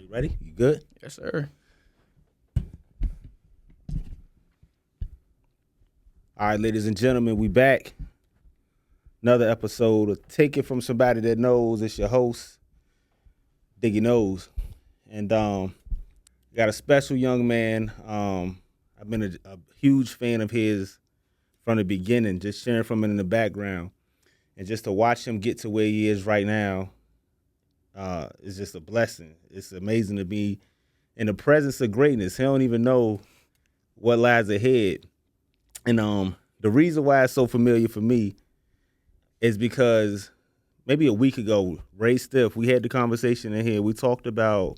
You ready? You good? Yes, sir. All right, ladies and gentlemen, we back. Another episode of Take It From Somebody That Knows. It's your host, DiggyKnows. And got a special young man. I've been a huge fan of his from the beginning, just sharing from him in the background. And just to watch him get to where he is right now is just a blessing. It's amazing to be in the presence of greatness. He don't even know what lies ahead. And the reason why it's so familiar for me is because maybe a week ago, Ray Stiff, we had the conversation in here. We talked about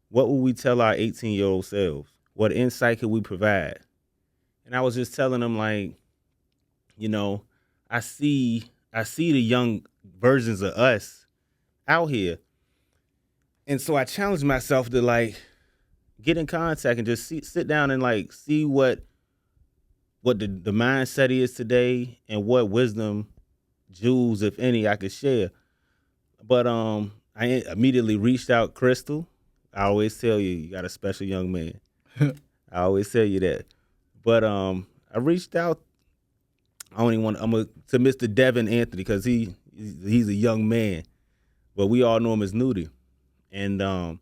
what would we tell our 18-year-old selves? What insight could we provide? And I was just telling him, like, you know, I see the young versions of us out here. And so I challenged myself to, like, get in contact and just sit down and, like, see what the mindset is today and what wisdom, jewels, if any, I could share. But I immediately reached out, Crystal. I always tell you, you got a special young man. I always tell you that. But I reached out. To Mr. Devan Anthony because he's a young man, but we all know him as Nudie. And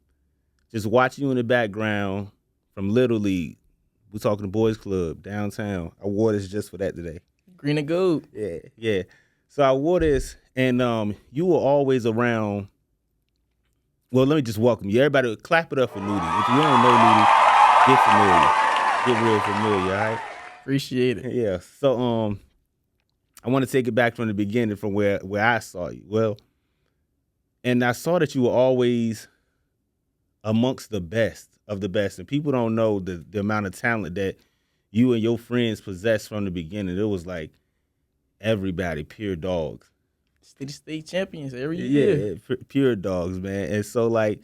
just watching you in the background from Little League, we're talking to Boys Club downtown. I wore this just for that today. Green and gold. Yeah. So I wore this, and you were always around. Well, let me just welcome you. Everybody, clap it up for Nudie. If you don't know Nudie, get familiar. Get real familiar, all right? Appreciate it. Yeah. So I want to take it back from the beginning, from where I saw you. Well, and I saw that you were always amongst the best of the best. And people don't know the amount of talent that you and your friends possessed from the beginning. It was like everybody, pure dogs. State champions every year. Yeah, pure dogs, man. And so, like,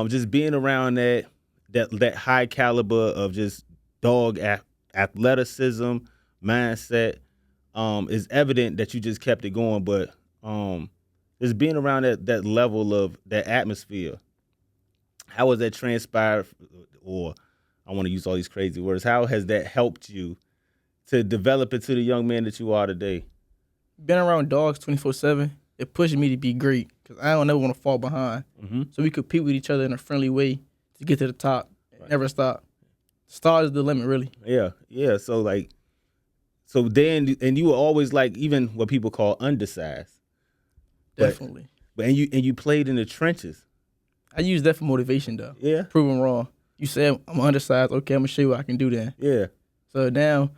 just being around that high caliber of just dog athleticism, mindset, is evident that you just kept it going. But just being around that level of that atmosphere, how has that transpired, or I want to use all these crazy words, how has that helped you to develop into the young man that you are today? Been around dogs 24/7. It pushed me to be great because I don't ever want to fall behind. Mm-hmm. So we compete with each other in a friendly way to get to the top. Right. Never stop. Start is the limit, really. Yeah. So then, and you were always, like, even what people call undersized. Definitely. But you played in the trenches. I use that for motivation, though. Yeah. Prove them wrong. You say I'm undersized. Okay, I'm going to show you what I can do then. Yeah. So now,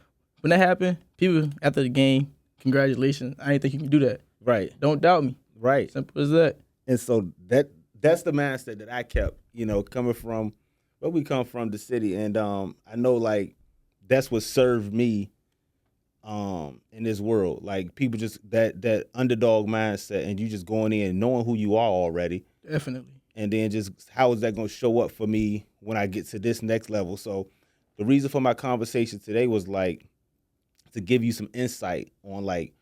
when that happened, people after the game, congratulations. I didn't think you can do that. Right. Don't doubt me. Right. Simple as that. And so that's the mindset that I kept, coming from where we come from, the city. And I know, like, that's what served me in this world. Like, people just that underdog mindset, and you just going in knowing who you are already. Definitely. And then just how is that going to show up for me when I get to this next level? So the reason for my conversation today was, like, to give you some insight on, like,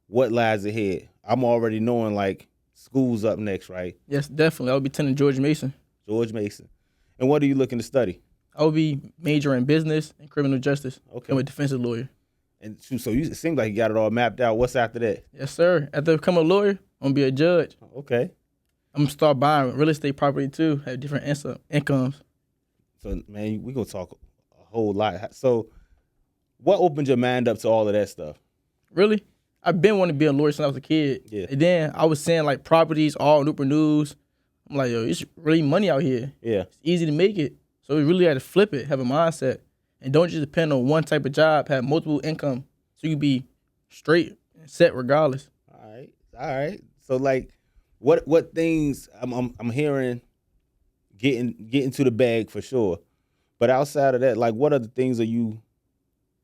what lies ahead. I'm already knowing, like, school's up next, right? Yes, definitely. I'll be attending George Mason. George Mason. And what are you looking to study? I'll be majoring in business and criminal justice. Okay. I'm a defensive lawyer. And so it seems like you got it all mapped out. What's after that? Yes, sir. After I become a lawyer, I'm going to be a judge. Okay. I'm going to start buying real estate property, too, have different incomes. So, man, we're going to talk a whole lot. So what opened your mind up to all of that stuff? Really? I've been wanting to be a lawyer since I was a kid. Yeah. And then I was seeing, like, properties all Newport News. I'm like, yo, it's really money out here. Yeah. It's easy to make it. So we really had to flip it, have a mindset. And don't just depend on one type of job, have multiple income. So you can be straight and set regardless. All right. So, like, what things I'm hearing getting to the bag for sure. But outside of that, like, what other things are you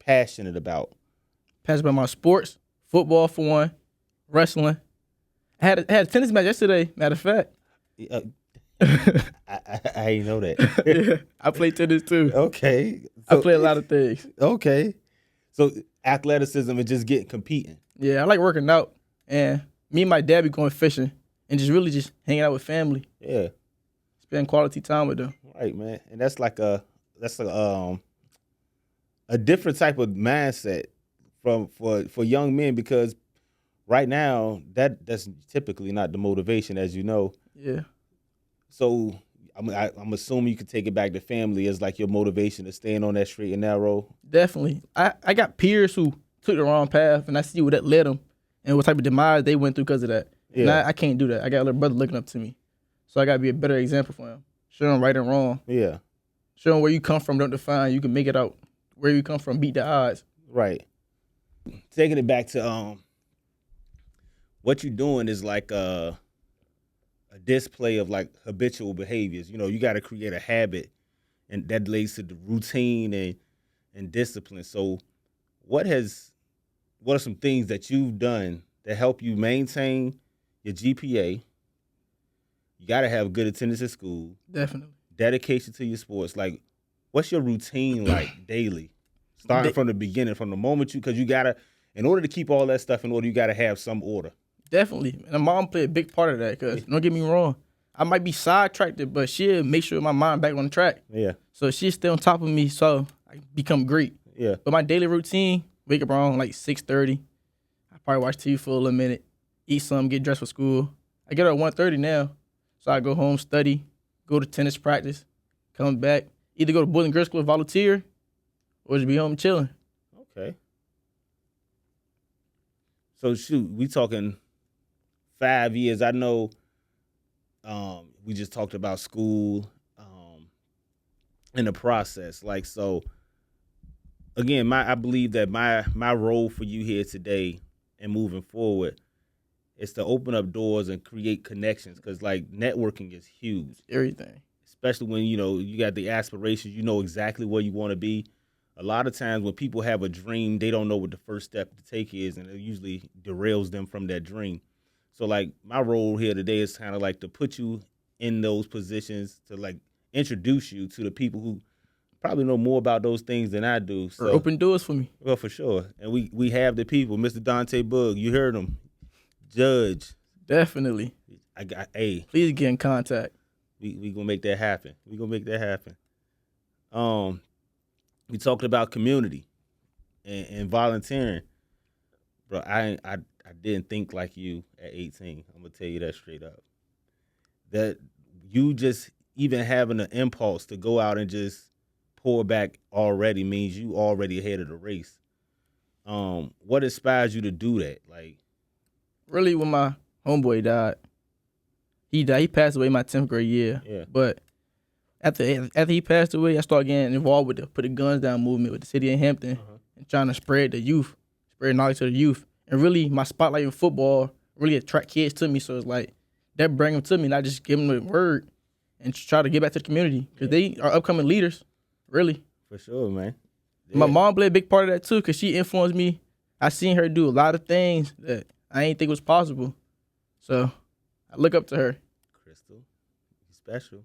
passionate about? Passionate about my sports, football for one, wrestling. I had a tennis match yesterday, matter of fact. I didn't know that. Yeah, I play tennis too. Okay. So, I play a lot of things. Okay. So athleticism and just competing. Yeah, I like working out. And me and my dad be going fishing and just really just hanging out with family. Yeah. spend quality time with them. Right, man. And that's a different type of mindset for young men, because right now that's typically not the motivation, as you know. Yeah, So I'm assuming you could take it back to family as like your motivation to staying on that straight and narrow. definitely. I got peers who took the wrong path, and I see where that led them and what type of demise they went through because of that. And Yeah. I can't do that. I got a little brother looking up to me, so I got to be a better example for him. Show him right and wrong. Yeah. Show him where you come from don't define you. Can make it out. Where you come from, beat the odds. Right. Taking it back to what you're doing is like a display of like habitual behaviors. You know, you got to create a habit, and that leads to the routine and discipline. So what are some things that you've done that help you maintain your GPA? You got to have good attendance at school, Definitely. dedication to your sports. Like, what's your routine like daily? Starting from the beginning, from the moment because you got to, in order to keep all that stuff in order, you got to have some order. Definitely. And my mom played a big part of that because, don't get me wrong, I might be sidetracked, but she'll make sure my mind back on the track. Yeah. So she's still on top of me, so I become great. Yeah. But my daily routine, wake up around like 6:30. I probably watch TV for a little minute, eat something, get dressed for school. I get up at 1:30 now, so I go home, study, go to tennis practice, come back, either go to Boys and Girls Club, volunteer, or just be home chilling. Okay. So shoot, we talking 5 years. I know we just talked about school in the process. Like, so again, I believe that my role for you here today and moving forward is to open up doors and create connections, because like networking is huge. Everything. Especially when, you know, you got the aspirations, you know exactly where you want to be. A lot of times when people have a dream, they don't know what the first step to take is, and it usually derails them from that dream. So, like, my role here today is kind of like to put you in those positions, to, like, introduce you to the people who probably know more about those things than I do. So, Or open doors for me. well, for sure. And we have the people. Mr. Dante Bug, you heard him. Judge. Definitely. Please get in contact. We gonna make that happen. We gonna make that happen. We talked about community and volunteering, bro. I didn't think like you at 18. I'm gonna tell you that straight up. That you just even having an impulse to go out and just pour back already means you already ahead of the race. What inspires you to do that? Like, Really, when my homeboy died, he passed away my 10th grade year. Yeah. But after he passed away, I started getting involved with the Put the Guns Down movement with the city of Hampton and trying to spread knowledge to the youth. And really, my spotlight in football really attract kids to me. So it's like, that bring them to me, and I just give them the word and try to get back to the community, because they are upcoming leaders, really. for sure, man. Yeah. My mom played a big part of that too, because she influenced me. I seen her do a lot of things that I didn't think was possible. So I look up to her. Crystal, you special.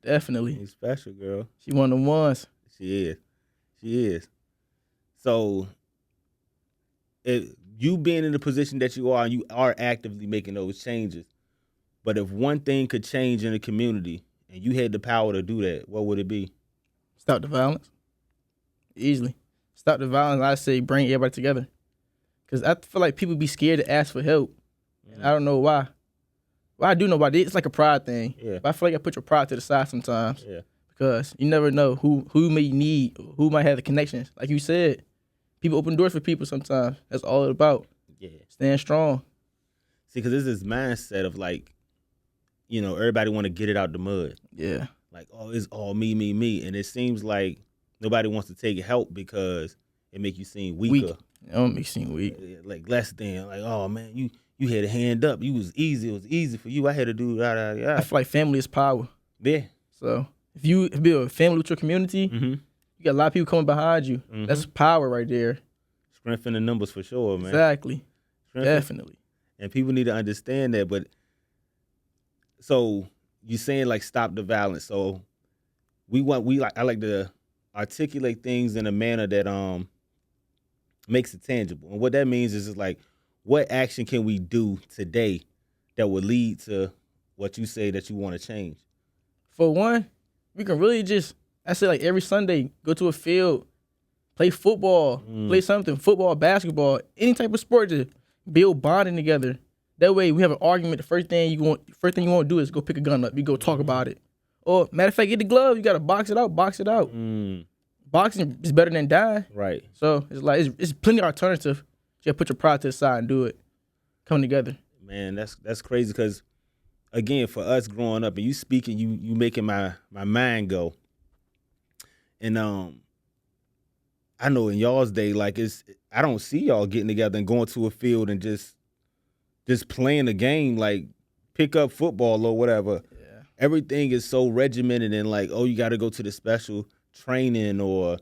Definitely. You special, girl. She one of the ones. She is. So, you being in the position that you are actively making those changes. But if one thing could change in the community and you had the power to do that, what would it be? Stop the violence. Easily. Stop the violence. I say bring everybody together. Because I feel like people be scared to ask for help. And I don't know why. Well, I do know why. It's like a pride thing. Yeah. But I feel like I put your pride to the side sometimes. Yeah. Because you never know who may need, who might have the connections. Like you said, people open doors for people sometimes. That's all it's about. Yeah. Staying strong. See, because there's this mindset of like, you know, everybody want to get it out the mud. Yeah. Like, oh, it's all me, me, me. And it seems like nobody wants to take help because it make you seem weaker. Weak. It don't make you seem weak. Like less than. Like, oh, man, you had a hand up. You was easy. It was easy for you. I had to do that. I feel like family is power. Yeah. So if you build a family with your community, you got a lot of people coming behind you. That's power right there. Strengthen the numbers for sure, man. Exactly. Definitely. And people need to understand that. But so you saying like stop the violence. So I like to articulate things in a manner that makes it tangible. And what that means is just like, what action can we do today that would lead to what you say that you want to change? For one, we can really just, I say like every Sunday, go to a field, play football, play something, football, basketball, any type of sport to build bonding together. That way we have an argument. The first thing you want to do is go pick a gun up. You go talk about it. Or matter of fact, get the glove. You got to box it out. Boxing is better than dying. Right. So it's like, it's plenty of alternative. Just put your pride to the side and do it. Come together. Man, that's crazy because, again, for us growing up and you speaking, you making my mind go. And I know in y'all's day, like I don't see y'all getting together and going to a field and just playing a game, like pick up football or whatever. Yeah. Everything is so regimented and like, oh, you got to go to the special training or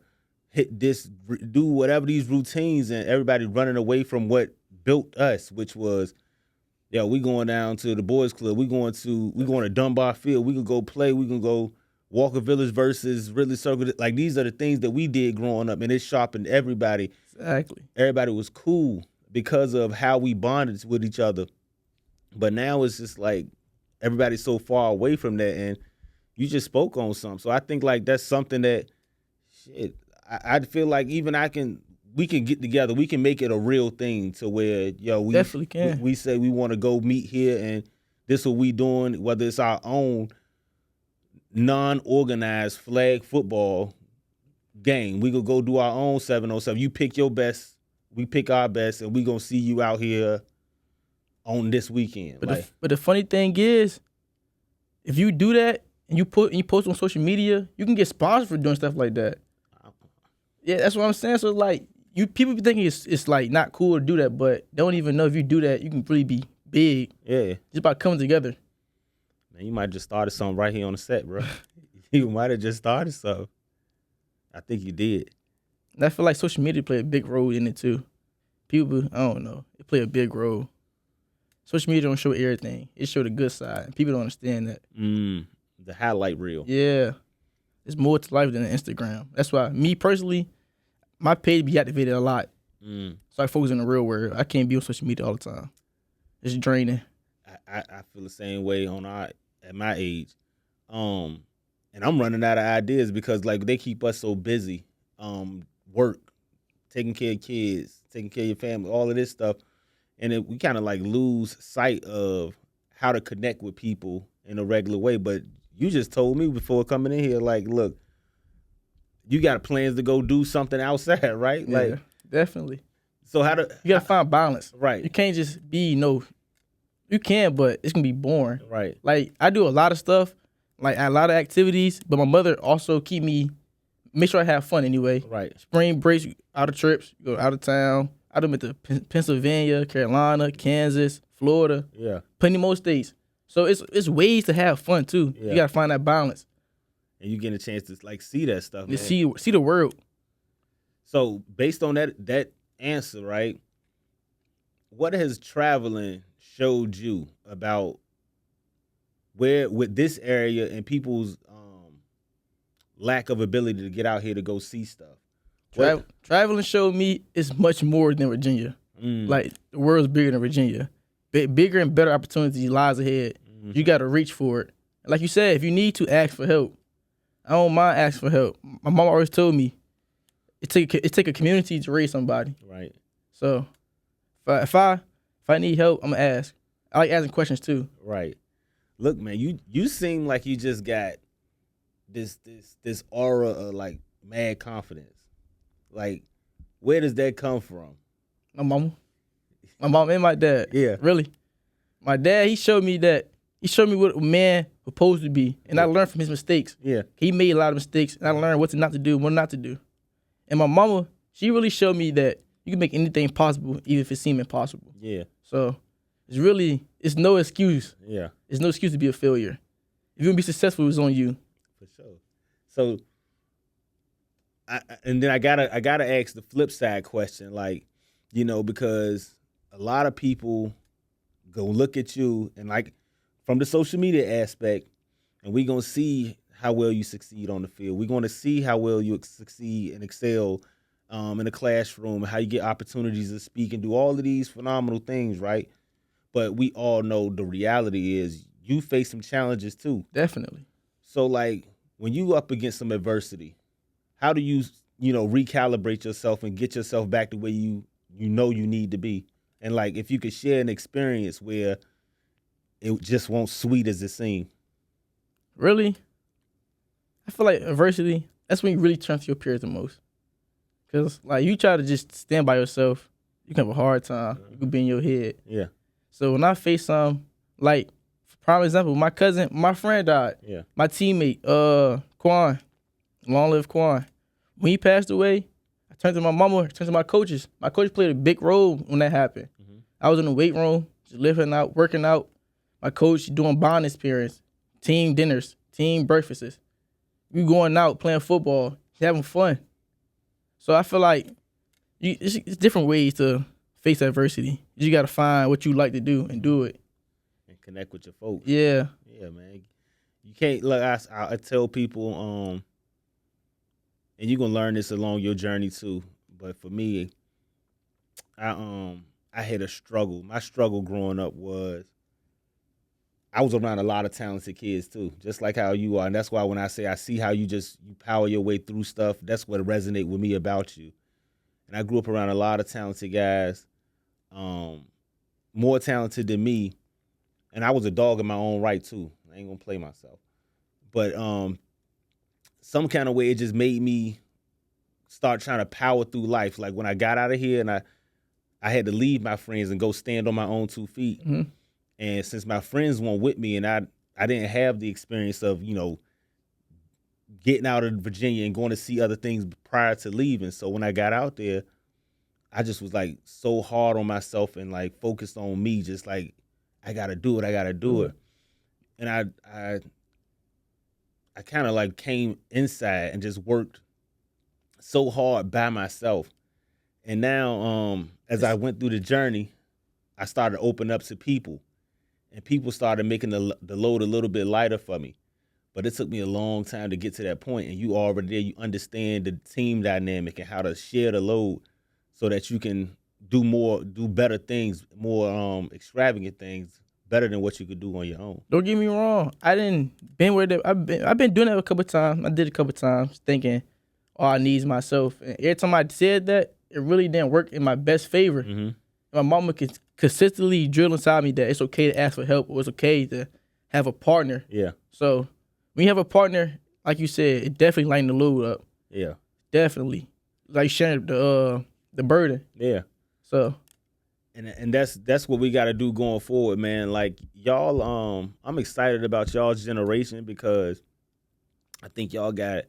hit this, do whatever these routines, and everybody running away from what built us, which was, we going down to the boys club. We going to Dunbar Field. We can go play. We can go Walker Village versus Ridley Circle. Like, these are the things that we did growing up, and it sharpened everybody. Exactly. Everybody was cool because of how we bonded with each other. But now it's just like everybody's so far away from that, and you just spoke on something. So I think like that's something that, I feel like even we can get together. We can make it a real thing to where, we definitely can. We say we want to go meet here, and this is what we doing, whether it's our own non-organized flag football game. We could go do our own 7-on-7. You pick your best, we pick our best, and we gonna see you out here on this weekend. But the funny thing is, if you do that and you post on social media, you can get sponsored for doing stuff like that. Yeah, that's what I'm saying. So like, people be thinking it's like not cool to do that, but they don't even know if you do that, you can really be big. Yeah, just by coming together. Man, you might just started something right here on the set, bro. You might have just started something. I think you did. And I feel like social media play a big role in it too. People, I don't know, it play a big role. Social media don't show everything. It show the good side. People don't understand that. The highlight reel. Yeah. There's more to life than Instagram. That's why, me personally, my page be activated a lot. So I focus on the real world. I can't be on social media all the time. It's draining. I feel the same way at my age. And I'm running out of ideas because like they keep us so busy. Work, taking care of kids, taking care of your family, all of this stuff. And we kind of like lose sight of how to connect with people in a regular way. But you just told me before coming in here, like, look, you got plans to go do something outside, right? Yeah, like, definitely. So you gotta find balance, right? You can't just be you can, but it's gonna be boring, right? Like I do a lot of stuff, like a lot of activities, but my mother also make sure I have fun anyway. Right. Spring breaks, out of trips, go out of town. I done been to Pennsylvania, Carolina, Kansas, Florida. Yeah. Plenty more states. So it's ways to have fun too. Yeah. You gotta find that balance. And you get a chance to like see that stuff. To see the world. So based on that answer, right? What has traveling showed you about where with this area and people's lack of ability to get out here to go see stuff? Traveling showed me it's much more than Virginia. Like the world's bigger than Virginia. Bigger and better opportunities lies ahead. You got to reach for it. Like you said, if you need to ask for help, I don't mind asking for help. My mom always told me it take a community to raise somebody. Right. So if I need help, I'm gonna ask. I like asking questions too. Right. Look, man, you seem like you just got this aura of like mad confidence. Like, where does that come from? My mom and my dad. Yeah. Really. My dad, he showed me what a man was supposed to be. And I learned from his mistakes. Yeah. He made a lot of mistakes, and I learned what not to do, what not to do. And my mama, she really showed me that you can make anything possible, even if it seems impossible. Yeah. So it's no excuse. Yeah. It's no excuse to be a failure. If you want to be successful, it's on you. For sure. So, and then I gotta ask the flip side question, like, because a lot of people go look at you and like from the social media aspect, and we gonna see how well you succeed on the field. We're gonna see how well you succeed and excel in the classroom, how you get opportunities to speak and do all of these phenomenal things, right? But we all know the reality is you face some challenges too. Definitely. So like when you up against some adversity, how do you recalibrate yourself and get yourself back to where you need to be? And like if you could share an experience where it just won't sweet as it seemed. Really, I feel like adversity, that's when you really turn to your peers the most. Because like you try to just stand by yourself, you can have a hard time. You can be in your head. Yeah. So when I face some, like, for prime example, my friend died. Yeah. My teammate, Quan, long live Quan. When he passed away, I turned to my mama, turned to my coaches. My coach played a big role when that happened. Mm-hmm. I was in the weight room, just living out, working out. My coach doing bond experience, team dinners, team breakfasts. We going out, playing football, having fun. So I feel like it's different ways to face adversity. You got to find what you like to do and do it. And connect with your folks. Yeah. Yeah, man. You can't, look, I tell people, and you're going to learn this along your journey too, but for me, I had a struggle. My struggle growing up was I was around a lot of talented kids too, just like how you are. And that's why when I say I see how you power your way through stuff, that's what resonates with me about you. And I grew up around a lot of talented guys, more talented than me. And I was a dog in my own right too. I ain't gonna play myself. But some kind of way it just made me start trying to power through life. Like when I got out of here and I had to leave my friends and go stand on my own 2 feet. Mm-hmm. And since my friends weren't with me and I didn't have the experience of, getting out of Virginia and going to see other things prior to leaving. So when I got out there, I just was like so hard on myself and like focused on me, just like, I got to do it. And I kind of like came inside and just worked so hard by myself. And now, as I went through the journey, I started to open up to people. And people started making the load a little bit lighter for me. But it took me a long time to get to that point. And you already there, you understand the team dynamic and how to share the load so that you can do better things, more extravagant things, better than what you could do on your own. Don't get me wrong. I've been doing that a couple of times. I did a couple of times thinking, I need myself. And every time I said that, it really didn't work in my best favor. Mm-hmm. My mama could consistently drill inside me that it's okay to ask for help or it's okay to have a partner. Yeah. So when you have a partner, like you said, it definitely lighten the load up. Yeah. Definitely. Like sharing the burden. Yeah. So and that's what we got to do going forward, man. Like y'all, I'm excited about y'all's generation because I think y'all got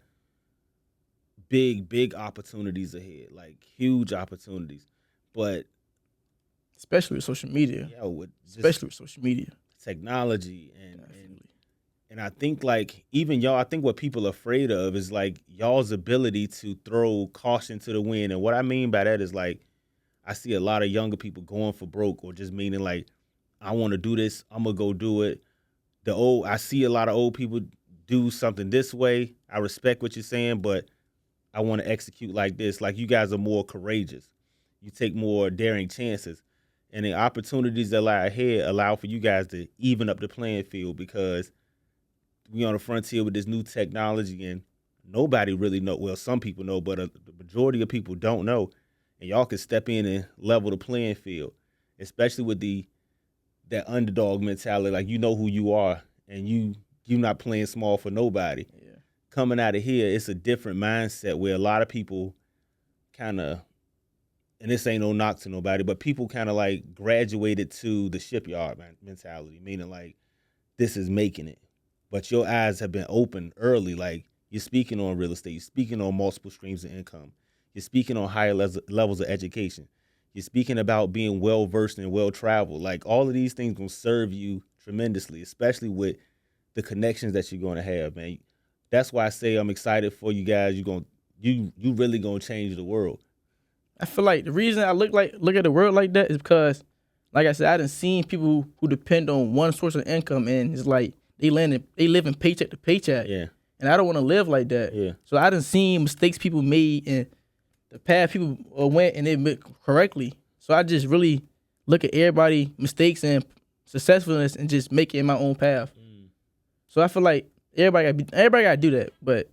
big opportunities ahead, like huge opportunities. But especially with social media. Yeah, with social media. Technology and I think like even y'all, I think what people are afraid of is like y'all's ability to throw caution to the wind. And what I mean by that is like I see a lot of younger people going for broke or just meaning like I want to do this, I'm gonna go do it. I see a lot of old people do something this way. I respect what you're saying, but I want to execute like this. Like you guys are more courageous. You take more daring chances. And the opportunities that lie ahead allow for you guys to even up the playing field because we on the frontier with this new technology and nobody really know. Well, some people know, but the majority of people don't know. And y'all can step in and level the playing field, especially with that underdog mentality. Like you know who you are and you're not playing small for nobody. Yeah. Coming out of here, it's a different mindset where a lot of people kind of, and this ain't no knock to nobody, but people kind of like graduated to the shipyard mentality, meaning like this is making it. But your eyes have been opened early. Like you're speaking on real estate, you're speaking on multiple streams of income, you're speaking on higher levels of education, you're speaking about being well-versed and well-traveled. Like all of these things gonna serve you tremendously, especially with the connections that you're gonna have, man. That's why I say I'm excited for you guys. You really gonna change the world. I feel like the reason I look at the world like that is because, like I said, I done seen people who depend on one source of income and it's like they living paycheck to paycheck. Yeah. And I don't want to live like that. Yeah. So I done seen mistakes people made and the path people went and they went correctly. So I just really look at everybody mistakes and successfulness and just make it in my own path. Mm. So I feel like everybody gotta do that, but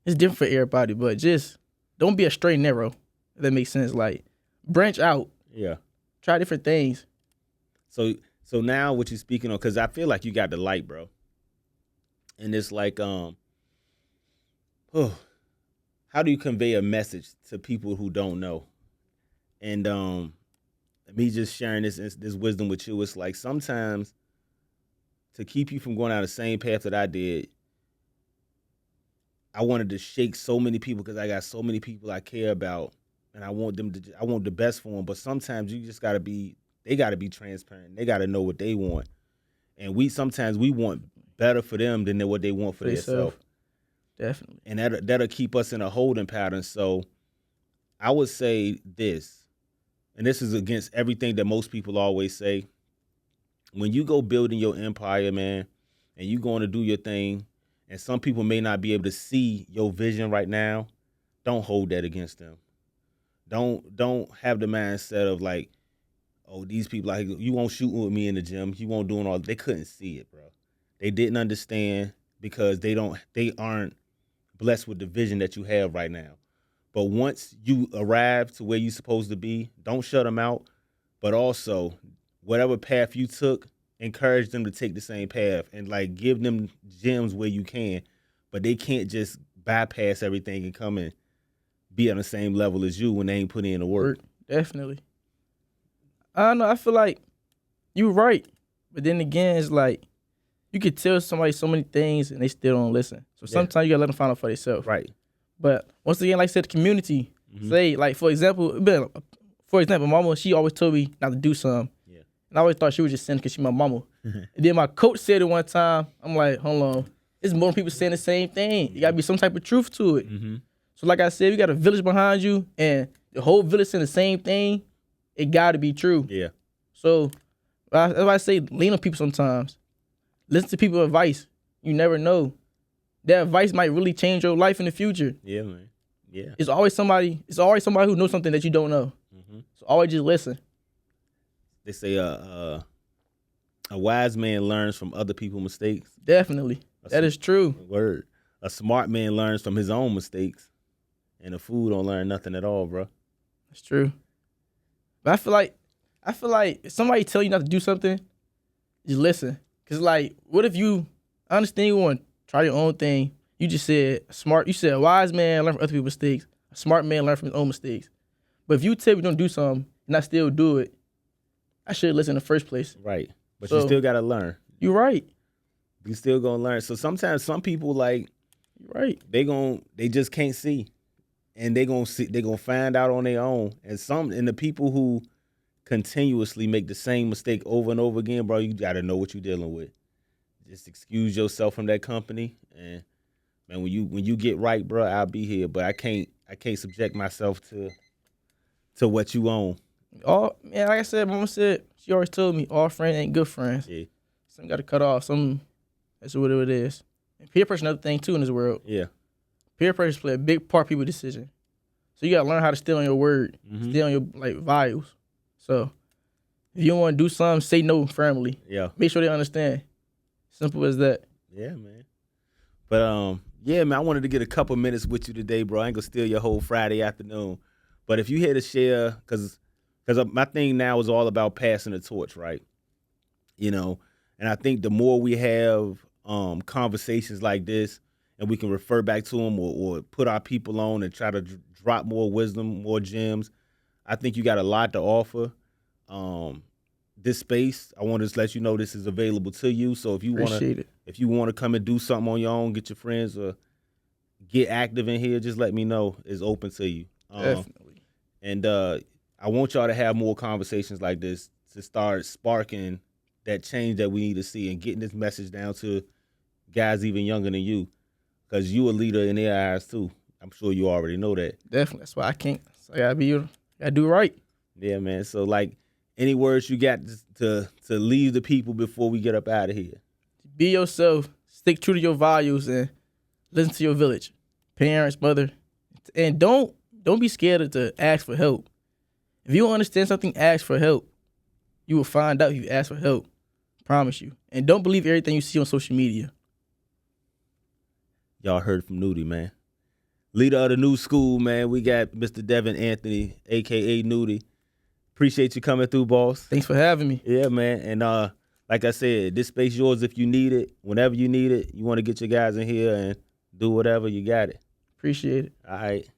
it's different for everybody. But just don't be a straight and narrow. If that makes sense. Like branch out. Yeah. Try different things. So now what you speaking on? Because I feel like you got the light, bro. And it's like, how do you convey a message to people who don't know? And me just sharing this wisdom with you, it's like sometimes to keep you from going down the same path that I did, I wanted to shake so many people because I got so many people I care about, and I want the best for them. But sometimes you just they gotta be transparent. They gotta know what they want, and sometimes we want better for them than what they want for themselves. Definitely. And that'll keep us in a holding pattern. So I would say this, and this is against everything that most people always say. When you go building your empire, man, and you going to do your thing, and some people may not be able to see your vision right now, don't hold that against them. Don't have the mindset of like, oh, these people, like, you won't shoot with me in the gym. You won't do all. They couldn't see it, bro. They didn't understand because they aren't blessed with the vision that you have right now. But once you arrive to where you're supposed to be, don't shut them out. But also, whatever path you took, encourage them to take the same path and like give them gems where you can. But they can't just bypass everything and come and be on the same level as you when they ain't putting in the work. Definitely. I don't know. I feel like you're right. But then again, it's like you could tell somebody so many things and they still don't listen. So sometimes you got to let them find out for themselves. Right. But once again, like I said, the community, say, like, for example, my mama, she always told me not to do something. Yeah. And I always thought she was just saying because she's my mama. And then my coach said it one time. I'm like, hold on. There's more people saying the same thing. You got to be some type of truth to it. Mm-hmm. So like I said, you got a village behind you and the whole village saying the same thing. It got to be true. Yeah. So that's why I say lean on people sometimes. Listen to people's advice. You never know. That advice might really change your life in the future. Yeah, man. Yeah. It's always somebody who knows something that you don't know. Mm-hmm. So always just listen. They say a wise man learns from other people's mistakes. Definitely. That is true. Word. A smart man learns from his own mistakes. And a fool don't learn nothing at all, bro. That's true. But I feel like if somebody tell you not to do something, just listen. Cause like, what if you understand you want to try your own thing? You just said you said a wise man learn from other people's mistakes. A smart man learn from his own mistakes. But if you tell me don't do something and I still do it, I should listen in the first place. Right. But you still gotta learn. You're right. You still gonna learn. So sometimes some people like, you're right. They just can't see. And they gonna find out on their own. And the people who continuously make the same mistake over and over again, bro, you gotta know what you're dealing with. Just excuse yourself from that company, and man, when you get right, bro, I'll be here. But I can't subject myself to what you own. Like I said, Mama said, she always told me, all friends ain't good friends. Yeah. Some got to cut off. That's what it is. And peer pressure, another thing too in this world. Yeah. Peer pressure play a big part of people's decision. So you gotta learn how to stay on your word, stay on your values. So if you don't want to do something, say no firmly. Yeah. Make sure they understand. Simple as that. Yeah, man. But yeah, man, I wanted to get a couple minutes with you today, bro. I ain't gonna steal your whole Friday afternoon. But if you here to share, because my thing now is all about passing the torch, right? You know, and I think the more we have conversations like this, and we can refer back to them or put our people on and try to drop more wisdom, more gems, I think you got a lot to offer. This space, I want to just let you know this is available to you. So if you want to come and do something on your own, get your friends or get active in here, just let me know. It's open to you. Definitely. And I want y'all to have more conversations like this to start sparking that change that we need to see and getting this message down to guys even younger than you, because you a leader in their eyes too. I'm sure you already know that. Definitely. That's why I can't. So I gotta do right. Yeah, man. So like, any words you got to leave the people before we get up out of here? Be yourself. Stick true to your values and listen to your village, parents, mother, and don't be scared to ask for help. If you don't understand something, ask for help. You will find out if you ask for help. Promise you. And don't believe everything you see on social media. Y'all heard from Nudie, man. Leader of the new school, man. We got Mr. Devan Anthony, a.k.a. Nudie. Appreciate you coming through, boss. Thanks for having me. Yeah, man. And like I said, this space yours if you need it. Whenever you need it, you want to get your guys in here and do whatever, you got it. Appreciate it. All right.